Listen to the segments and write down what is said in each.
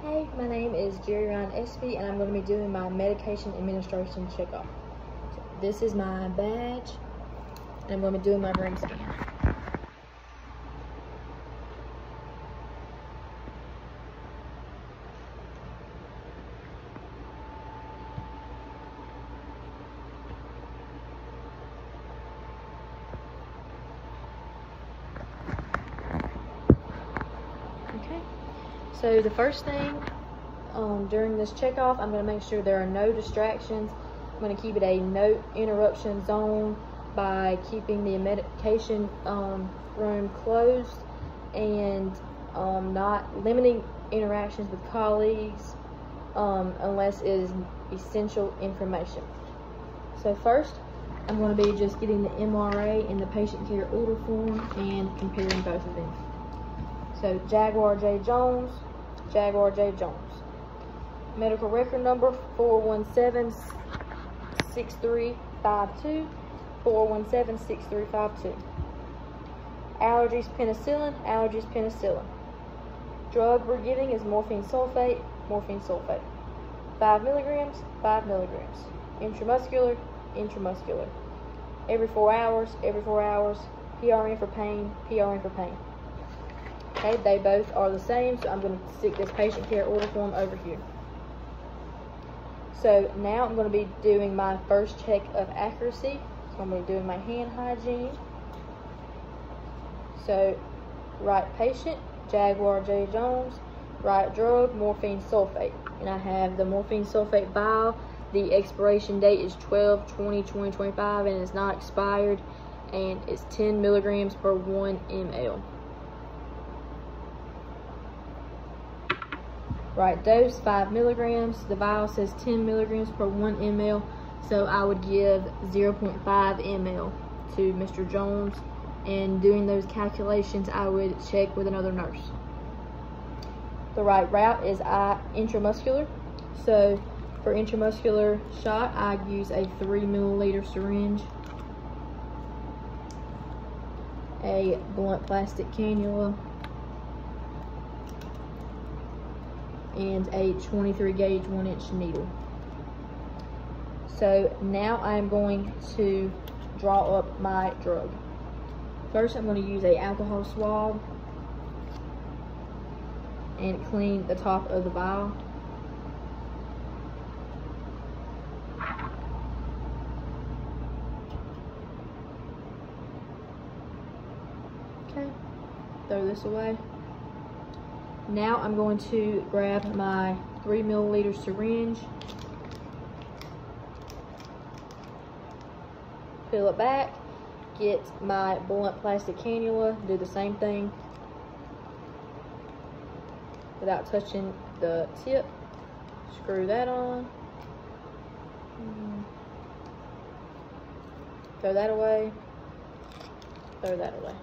Hey, my name is Gerri-Ryann SV, and I'm going to be doing my medication administration checkoff. This is my badge, and I'm going to be doing my ring scan. Okay, so the first thing during this checkoff, I'm going to make sure there are no distractions. I'm going to keep it a no interruption zone by keeping the medication room closed and not limiting interactions with colleagues unless it is essential information. So first, I'm going to be just getting the MRA and the patient care order form and comparing both of them. So Jaguar J. Jones, Jaguar J. Jones. Medical record number 417-6352, 417-6352. Allergies penicillin, allergies penicillin. Drug we're giving is morphine sulfate, morphine sulfate. 5 milligrams, 5 milligrams. Intramuscular, intramuscular. Every 4 hours, every 4 hours. PRN for pain, PRN for pain. Okay, they both are the same, so I'm going to stick this patient care order form over here. So now I'm going to be doing my first check of accuracy. So I'm going to be doing my hand hygiene. So, right patient, Jaguar J. Jones. Right drug, morphine sulfate. And I have the morphine sulfate vial. The expiration date is 12/20/2025 and it's not expired. And it's 10 milligrams per 1 ml. Right dose, 5 milligrams. The vial says 10 milligrams per 1 ml, so I would give 0.5 ml to Mr. Jones. And doing those calculations, I would check with another nurse. The right route is intramuscular. So for intramuscular shot, I use a 3 milliliter syringe, a blunt plastic cannula, and a 23 gauge 1-inch needle. So now I'm going to draw up my drug. First, I'm going to use a alcohol swab and clean the top of the vial. Okay, throw this away. Now I'm going to grab my 3 milliliter syringe, fill it back, get my blunt plastic cannula, do the same thing without touching the tip, screw that on, throw that away, throw that away.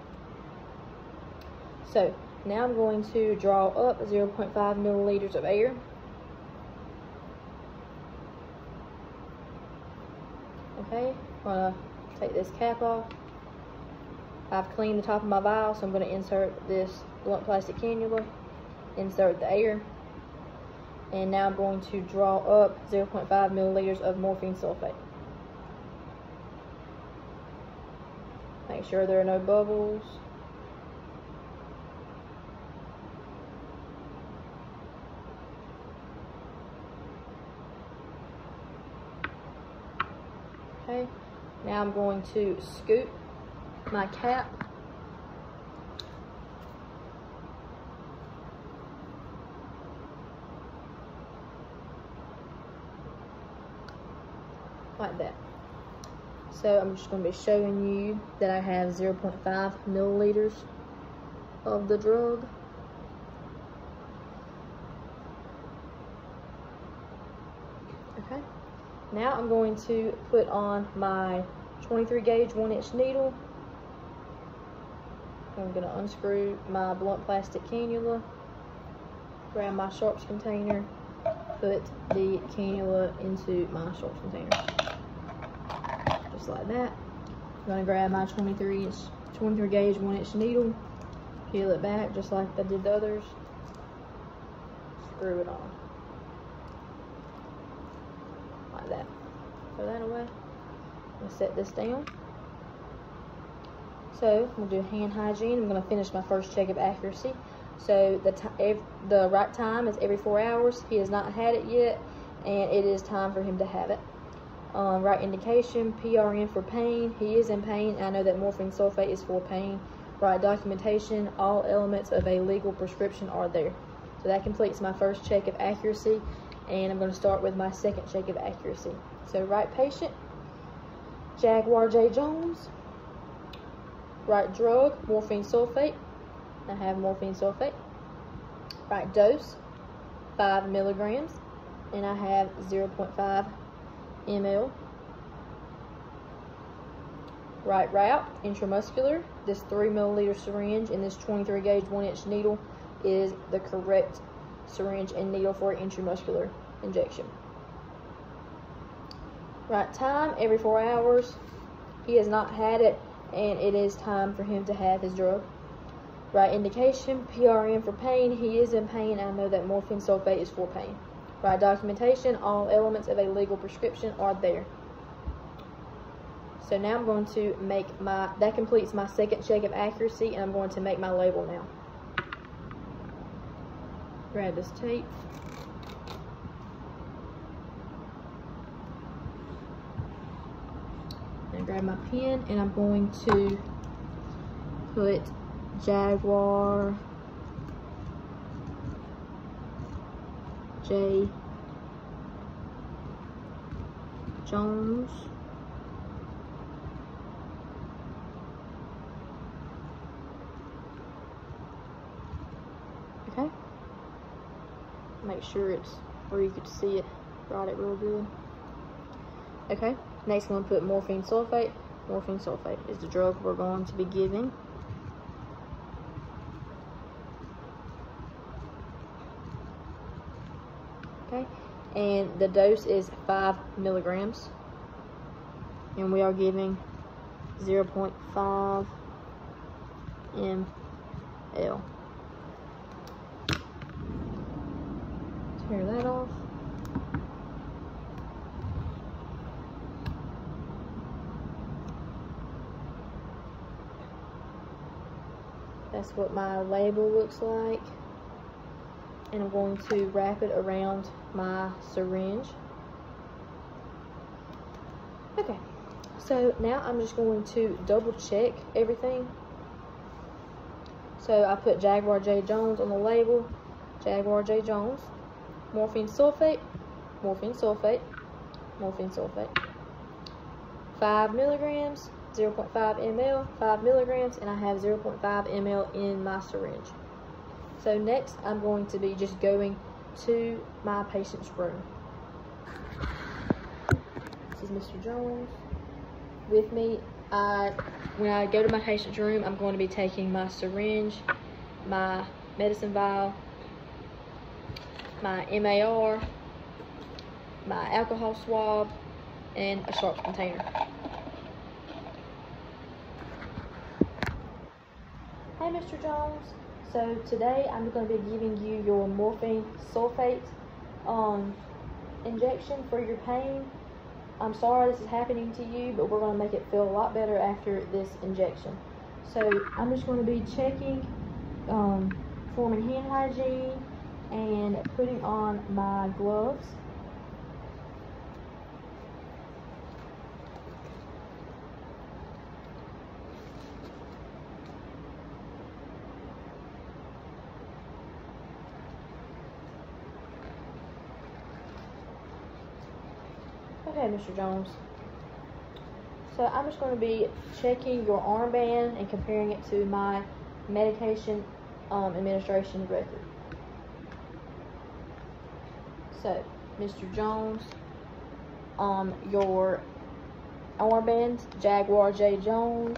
So now I'm going to draw up 0.5 milliliters of air. Okay, I'm going to take this cap off. I've cleaned the top of my vial, so I'm going to insert this blunt plastic cannula, insert the air, and now I'm going to draw up 0.5 milliliters of morphine sulfate. Make sure there are no bubbles. Okay, now I'm going to scoop my cap like that. So I'm just going to be showing you that I have 0.5 milliliters of the drug. Okay. Now I'm going to put on my 23 gauge 1-inch needle. I'm going to unscrew my blunt plastic cannula, grab my sharps container, put the cannula into my sharps container. Just like that. I'm going to grab my 23 gauge 1-inch needle, peel it back just like I did the others. screw it on. Like that. Throw that away. I'm going to set this down. So I'm going to do hand hygiene. I'm going to finish my first check of accuracy. So the right time is every 4 hours. He has not had it yet, and it is time for him to have it. Right indication, PRN for pain. He is in pain. I know that morphine sulfate is for pain. Right documentation, all elements of a legal prescription are there. So that completes my first check of accuracy, and I'm going to start with my second check of accuracy. So right patient, Jaguar J. Jones. Right drug, morphine sulfate. I have morphine sulfate. Right dose, 5 milligrams, and I have 0.5 ml. Right route, intramuscular. This 3 milliliter syringe and this 23 gauge 1-inch needle is the correct syringe and needle for intramuscular injection. Right time, every 4 hours. He has not had it, and it is time for him to have his drug. Right indication, PRN for pain. He is in pain. I know that morphine sulfate is for pain. Right documentation, all elements of a legal prescription are there. So now I'm going to make that completes my second check of accuracy, and I'm going to make my label now. Grab this tape. And grab my pen, and I'm going to put Jaguar J. Jones. Okay. Make sure it's where you could see it. Write it real good. Okay. Next, I'm going to put morphine sulfate. Morphine sulfate is the drug we're going to be giving. Okay. And the dose is 5 milligrams. And we are giving 0.5 ml. Tear that off. That's what my label looks like. And I'm going to wrap it around my syringe. Okay, so now I'm just going to double check everything. So I put Jaguar J. Jones on the label. Jaguar J. Jones. Morphine sulfate, morphine sulfate, morphine sulfate. 5 milligrams, 0.5 ml, 5 milligrams, and I have 0.5 ml in my syringe. So next, I'm going to be just going to my patient's room. This is Mr. Jones with me. When I go to my patient's room, I'm going to be taking my syringe, my medicine vial, my MAR, my alcohol swab, and a sharps container. Hey, Mr. Jones. So today I'm going to be giving you your morphine sulfate injection for your pain. I'm sorry this is happening to you, but we're going to make it feel a lot better after this injection. So I'm just going to be checking, performing hand hygiene, and putting on my gloves. Okay, Mr. Jones. So I'm just going to be checking your armband and comparing it to my medication administration record. So, Mr. Jones, your armband, Jaguar J. Jones,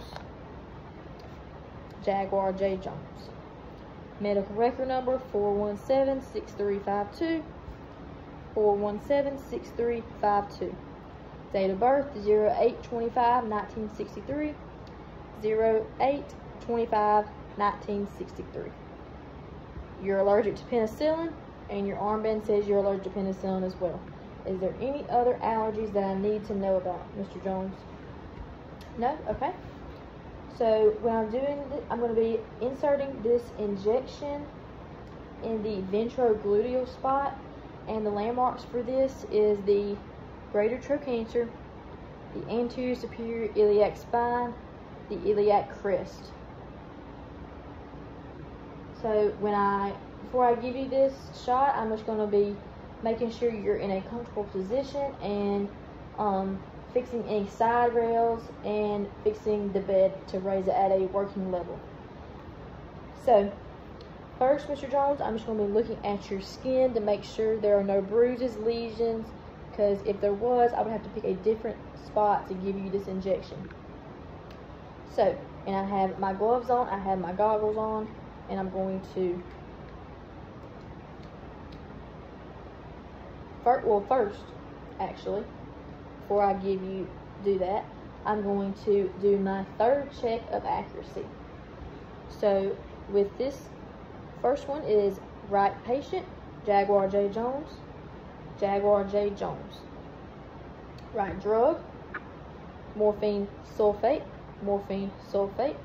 Jaguar J. Jones. Medical record number 417-6352, 417-6352. Date of birth 08/25/1963, 08/25/1963. You're allergic to penicillin. and your armband says you're allergic to penicillin as well. Is there any other allergies that I need to know about, Mr. Jones? No? Okay. So when I'm doing this, I'm going to be inserting this injection in the ventrogluteal spot, and the landmarks for this is the greater trochanter, the anterior superior iliac spine, the iliac crest. So before I give you this shot, I'm just going to be making sure you're in a comfortable position and fixing any side rails and fixing the bed to raise it at a working level. So first, Mr. Jones, I'm just going to be looking at your skin to make sure there are no bruises, lesions, because if there was, I would have to pick a different spot to give you this injection. So, and I have my gloves on, I have my goggles on, and I'm going to first, actually, before I do that, I'm going to do my third check of accuracy. So with this first one is right patient, Jaguar J. Jones, Jaguar J. Jones. Right drug, morphine sulfate, morphine sulfate,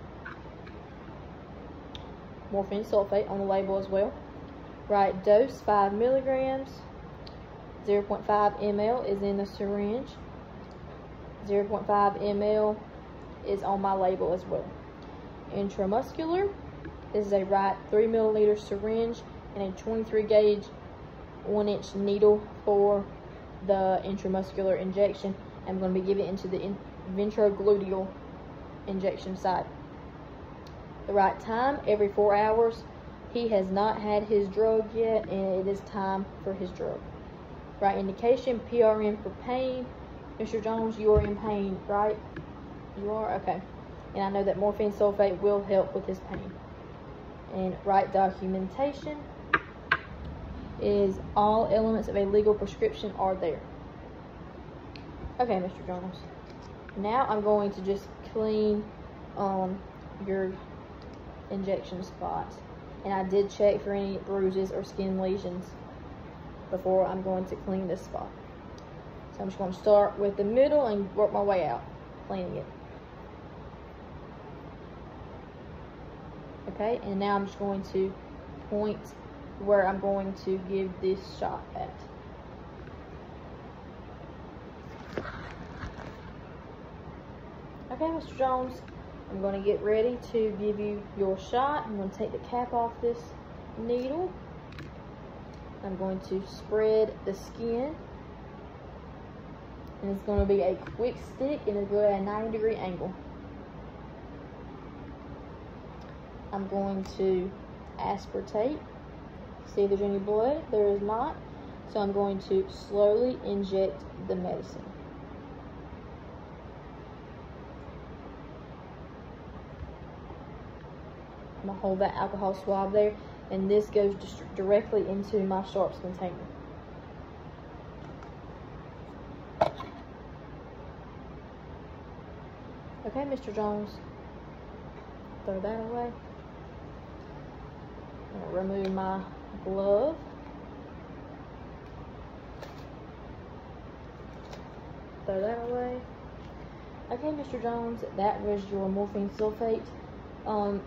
morphine sulfate on the label as well. Right dose, 5 milligrams. 0.5 ml is in the syringe. 0.5 ml is on my label as well. Intramuscular, this is a right 3 milliliter syringe and a 23 gauge 1-inch needle for the intramuscular injection. I'm going to be giving it into the ventrogluteal injection site. The right time, every 4 hours. He has not had his drug yet, and it is time for his drug. Right indication, PRN for pain. Mr. Jones, you are in pain, right? You are? Okay. And I know that morphine sulfate will help with his pain. And right documentation is all elements of a legal prescription are there. Okay, Mr. Jones. Now I'm going to just clean your injection spots. And I did check for any bruises or skin lesions before I'm going to clean this spot. So I'm just going to start with the middle and work my way out, cleaning it. Okay, and now I'm just going to point where I'm going to give this shot at. Okay, Mr. Jones, I'm going to get ready to give you your shot. I'm going to take the cap off this needle. I'm going to spread the skin. And it's going to be a quick stick and it's going at a 90-degree angle. I'm going to aspartate. See if there's any blood. There is not. So I'm going to slowly inject the medicine. I'm going to hold that alcohol swab there, and this goes directly into my sharps container. Okay, Mr. Jones, throw that away. I'm going to remove my glove. Throw that away. Okay, Mr. Jones, that was your morphine sulfate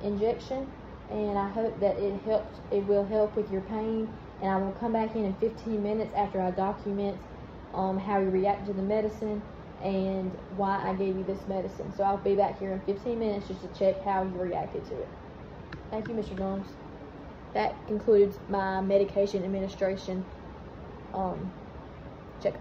injection, and I hope that it will help with your pain. And I will come back in 15 minutes after I document how you react to the medicine and why I gave you this medicine. So I'll be back here in 15 minutes just to check how you reacted to it. Thank you, Mr. Jones. That concludes my medication administration checkup.